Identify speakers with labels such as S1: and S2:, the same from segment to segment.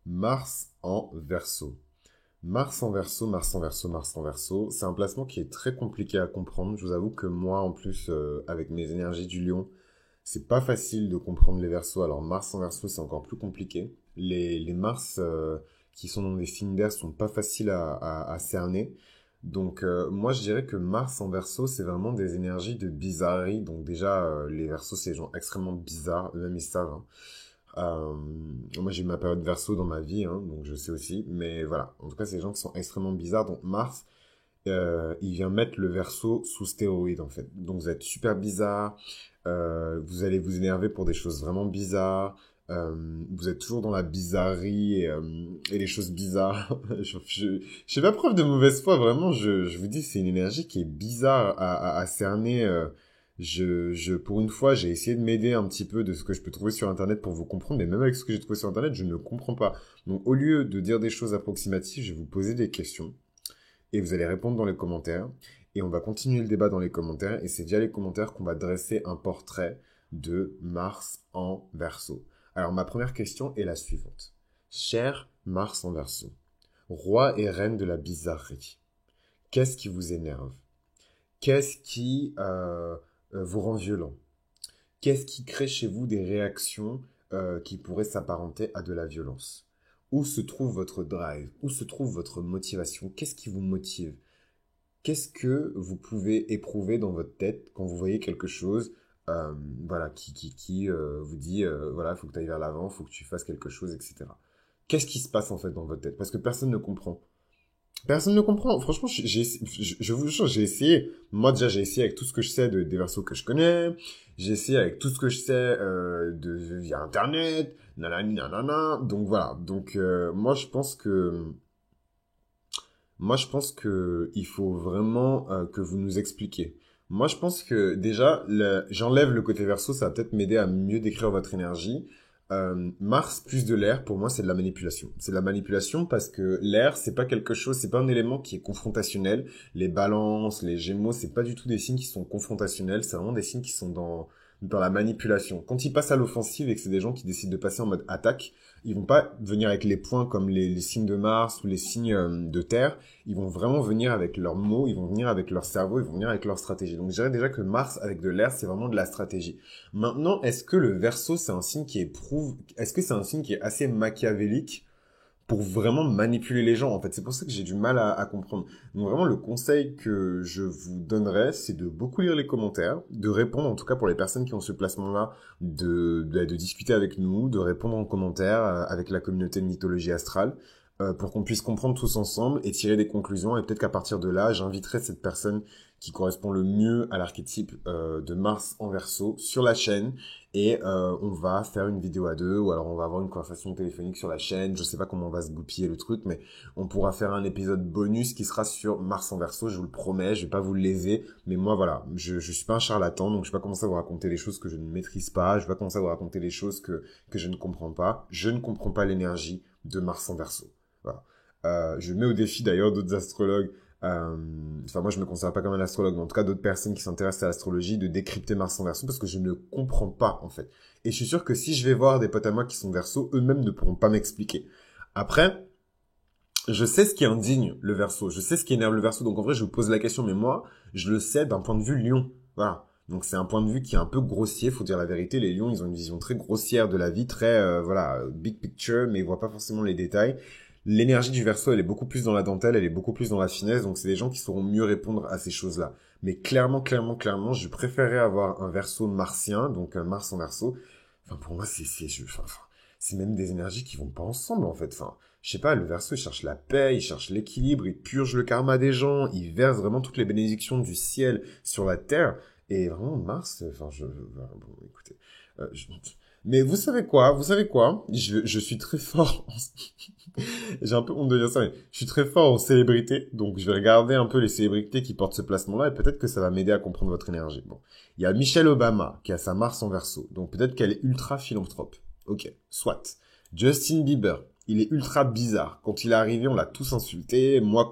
S1: Mars en Verseau. Mars en Verseau, Mars en Verseau, Mars en Verseau. C'est un placement qui est très compliqué à comprendre. Je vous avoue que moi, en plus, avec mes énergies du Lion, c'est pas facile de comprendre les Verseaux. Alors Mars en Verseau, c'est encore plus compliqué. Les Mars qui sont dans des signes d'air sont pas faciles à cerner. Donc moi, je dirais que Mars en Verseau, c'est vraiment des énergies de bizarrerie. Donc déjà, les Verseaux, c'est des gens extrêmement bizarres. Eux-mêmes, ils savent, hein. Moi, j'ai eu ma période Verseau dans ma vie, hein, donc je sais aussi. Mais voilà, en tout cas, c'est des gens qui sont extrêmement bizarres. Donc Mars, il vient mettre le Verseau sous stéroïde, en fait. Donc vous êtes super bizarre, vous allez vous énerver pour des choses vraiment bizarres. Vous êtes toujours dans la bizarrerie et les choses bizarres. Je fais pas preuve de mauvaise foi, vraiment. Je vous dis, c'est une énergie qui est bizarre à cerner. Pour une fois, j'ai essayé de m'aider un petit peu de ce que je peux trouver sur Internet pour vous comprendre, mais même avec ce que j'ai trouvé sur Internet, je ne comprends pas. Donc, au lieu de dire des choses approximatives, je vais vous poser des questions et vous allez répondre dans les commentaires. Et on va continuer le débat dans les commentaires. Et c'est via les commentaires qu'on va dresser un portrait de Mars en Verseau. Alors, ma première question est la suivante. Cher Mars en Verseau, roi et reine de la bizarrerie, qu'est-ce qui vous énerve? Qu'est-ce qui vous rend violent? Qu'est-ce qui crée chez vous des réactions qui pourraient s'apparenter à de la violence? Où se trouve votre drive? Où se trouve votre motivation? Qu'est-ce qui vous motive? Qu'est-ce que vous pouvez éprouver dans votre tête quand vous voyez quelque chose voilà, qui vous dit voilà, il faut que tu ailles vers l'avant, il faut que tu fasses quelque chose, etc. Qu'est-ce qui se passe en fait dans votre tête? Parce que personne ne comprend. Personne ne comprend. Franchement, je vous jure, j'ai essayé. Moi, déjà, j'ai essayé avec tout ce que je sais des versos que je connais. J'ai essayé avec tout ce que je sais via Internet. Nanani, nanana. Donc, voilà. Donc, moi, je pense que il faut vraiment que vous nous expliquiez. Moi, je pense que déjà, j'enlève le côté verso, ça va peut-être m'aider à mieux décrire votre énergie. Mars plus de l'air, pour moi, c'est de la manipulation. C'est de la manipulation parce que l'air, c'est pas quelque chose, c'est pas un élément qui est confrontationnel. Les balances, les gémeaux, c'est pas du tout des signes qui sont confrontationnels. C'est vraiment des signes qui sont dans la manipulation. Quand ils passent à l'offensive et que c'est des gens qui décident de passer en mode attaque, ils vont pas venir avec les points comme les signes de Mars ou les signes de Terre. Ils vont vraiment venir avec leurs mots, ils vont venir avec leur cerveau, ils vont venir avec leur stratégie. Donc je dirais déjà que Mars avec de l'air, c'est vraiment de la stratégie. Maintenant, est-ce que le Verseau, c'est un signe qui est-ce que c'est un signe qui est assez machiavélique pour vraiment manipuler les gens, en fait? C'est pour ça que j'ai du mal à comprendre. Donc vraiment, le conseil que je vous donnerais, c'est de beaucoup lire les commentaires, de répondre, en tout cas pour les personnes qui ont ce placement-là, de discuter avec nous, de répondre en commentaire avec la communauté de mythologie astrale, pour qu'on puisse comprendre tous ensemble et tirer des conclusions. Et peut-être qu'à partir de là, j'inviterai cette personne qui correspond le mieux à l'archétype de Mars en Verseau sur la chaîne. Et on va faire une vidéo à deux, ou alors on va avoir une conversation téléphonique sur la chaîne. Je sais pas comment on va se goupiller le truc, mais on pourra faire un épisode bonus qui sera sur Mars en Verseau, je vous le promets, je vais pas vous le léser. Mais moi voilà, je suis pas un charlatan, donc je vais pas commencer à vous raconter les choses que je ne maîtrise pas, je vais pas commencer à vous raconter les choses que je ne comprends pas. Je ne comprends pas l'énergie de Mars en Verseau. Voilà. Je mets au défi d'ailleurs d'autres astrologues. Enfin, moi, je me considère pas comme un astrologue, mais en tout cas, d'autres personnes qui s'intéressent à l'astrologie, de décrypter Mars en Verseau, parce que je ne comprends pas, en fait. Et je suis sûr que si je vais voir des potes à moi qui sont Verseau, eux-mêmes ne pourront pas m'expliquer. Après, je sais ce qui indigne le Verseau, je sais ce qui énerve le Verseau, donc en vrai, je vous pose la question, mais moi, je le sais d'un point de vue Lion. Voilà. Donc c'est un point de vue qui est un peu grossier, faut dire la vérité. Les lions, ils ont une vision très grossière de la vie, très voilà, big picture, mais ils voient pas forcément les détails. L'énergie du Verseau, elle est beaucoup plus dans la dentelle, elle est beaucoup plus dans la finesse, donc c'est des gens qui sauront mieux répondre à ces choses-là. Mais clairement, je préférerais avoir un Verseau martien, donc un Mars en Verseau. Enfin, pour moi, c'est même des énergies qui vont pas ensemble, en fait. Enfin, je sais pas, le Verseau, il cherche la paix, il cherche l'équilibre, il purge le karma des gens, il verse vraiment toutes les bénédictions du ciel sur la terre. Et vraiment, Mars, enfin, bon, écoutez, mais vous savez quoi? Je suis très fort. J'ai un peu honte de dire ça, mais je suis très fort en célébrité, donc je vais regarder un peu les célébrités qui portent ce placement-là, et peut-être que ça va m'aider à comprendre votre énergie. Bon, il y a Michelle Obama qui a sa Mars en Verseau, donc peut-être qu'elle est ultra philanthrope. Ok, soit. Justin Bieber, Il est ultra bizarre. Quand il est arrivé, on l'a tous insulté, moi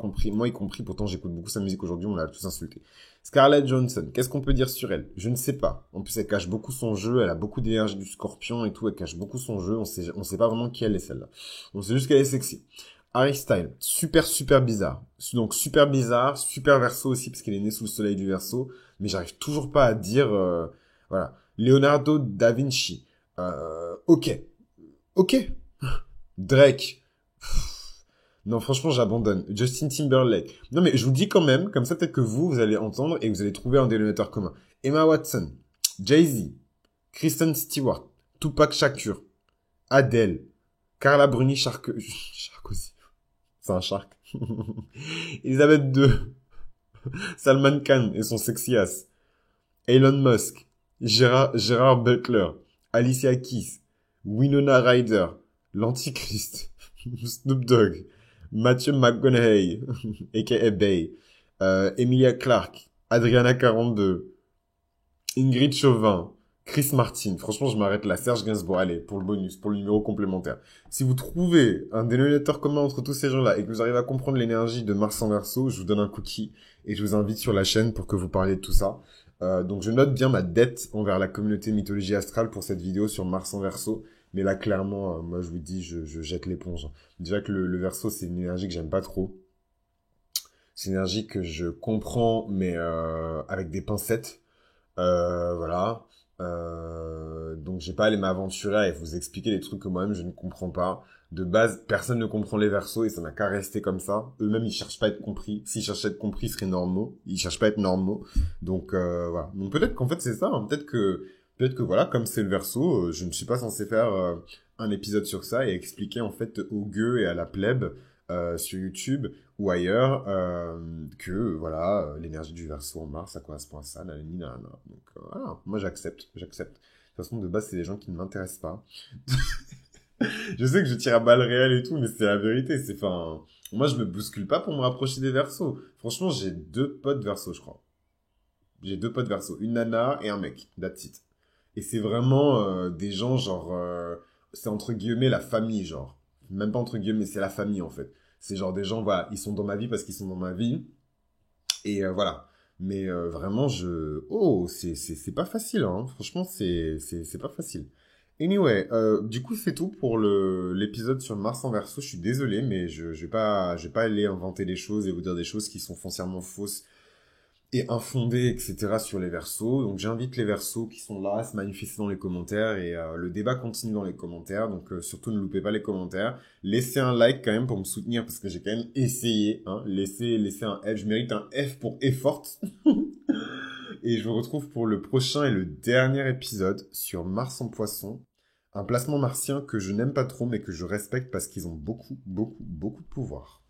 S1: y compris, pourtant j'écoute beaucoup sa musique aujourd'hui, on l'a tous insulté. Scarlett Johansson, qu'est-ce qu'on peut dire sur elle? Je ne sais pas. En plus, elle cache beaucoup son jeu, elle a beaucoup d'énergie du scorpion et tout, elle cache beaucoup son jeu, on sait pas vraiment qui elle est celle-là. On sait juste qu'elle est sexy. Harry Styles, super bizarre. Donc super bizarre, super Verseau aussi, parce qu'elle est née sous le soleil du Verseau, mais j'arrive toujours pas à dire, voilà. Leonardo da Vinci, ok. Drake. Non, franchement, j'abandonne. Justin Timberlake. Non, mais je vous dis quand même, comme ça, peut-être que vous allez entendre et vous allez trouver un dénominateur commun. Emma Watson, Jay-Z, Kristen Stewart, Tupac Shakur, Adele, Carla Bruni Sarkozy. C'est un shark. Elisabeth II, Salman Khan et son sexy ass, Elon Musk, Gérard Butler, Alicia Keys, Winona Ryder, l'Antichrist, Snoop Dogg, Matthew McConaughey, a.k.a. Bay, Emilia Clarke, Adriana 42, Ingrid Chauvin, Chris Martin. Franchement, je m'arrête là. Serge Gainsbourg, allez, pour le bonus, pour le numéro complémentaire. Si vous trouvez un dénominateur commun entre tous ces gens-là et que vous arrivez à comprendre l'énergie de Mars en Verseau, je vous donne un cookie et je vous invite sur la chaîne pour que vous parliez de tout ça. Donc je note bien ma dette envers la communauté mythologie astrale pour cette vidéo sur Mars en Verseau. Mais là, clairement, moi, je vous dis, je jette l'éponge. Déjà que le Verseau, c'est une énergie que j'aime pas trop. C'est une énergie que je comprends, mais avec des pincettes. Voilà. Donc, j'ai pas à aller m'aventurer et vous expliquer des trucs que moi-même, je ne comprends pas. De base, personne ne comprend les Verseaux et ça n'a qu'à rester comme ça. Eux-mêmes, ils cherchent pas à être compris. S'ils cherchaient à être compris, ils seraient normaux. Ils cherchent pas à être normaux. Donc, voilà. Donc, peut-être qu'en fait, c'est ça. Hein. Peut-être que voilà, comme c'est le Verseau, je ne suis pas censé faire un épisode sur ça et expliquer en fait aux gueux et à la plèbe sur YouTube ou ailleurs que voilà, l'énergie du Verseau en Mars, ça correspond à ça, nanana. Donc voilà, moi j'accepte. De toute façon, de base, c'est des gens qui ne m'intéressent pas. Je sais que je tire à balles réelles et tout, mais c'est la vérité. Enfin, moi je me bouscule pas pour me rapprocher des Verseaux. Franchement, j'ai 2 potes Verseaux, je crois. J'ai 2 potes Verseaux, une nana et un mec, that's it. Et c'est vraiment des gens genre... c'est entre guillemets la famille, genre. Même pas entre guillemets, c'est la famille en fait. C'est genre des gens, voilà, ils sont dans ma vie parce qu'ils sont dans ma vie. Et voilà. Mais vraiment, Oh, c'est pas facile, hein. Franchement, c'est pas facile. Anyway, du coup, c'est tout pour l'épisode sur Mars en Verseau. Je suis désolé, mais je vais pas aller inventer des choses et vous dire des choses qui sont foncièrement fausses et infondé, etc. sur les Verseaux. Donc j'invite les Verseaux qui sont là à se manifester dans les commentaires et le débat continue dans les commentaires. Donc surtout ne loupez pas les commentaires. Laissez un like quand même pour me soutenir parce que j'ai quand même essayé. Hein. Laissez un F. Je mérite un F pour effort. Et je vous retrouve pour le prochain et le dernier épisode sur Mars en Poisson. Un placement martien que je n'aime pas trop mais que je respecte parce qu'ils ont beaucoup de pouvoir.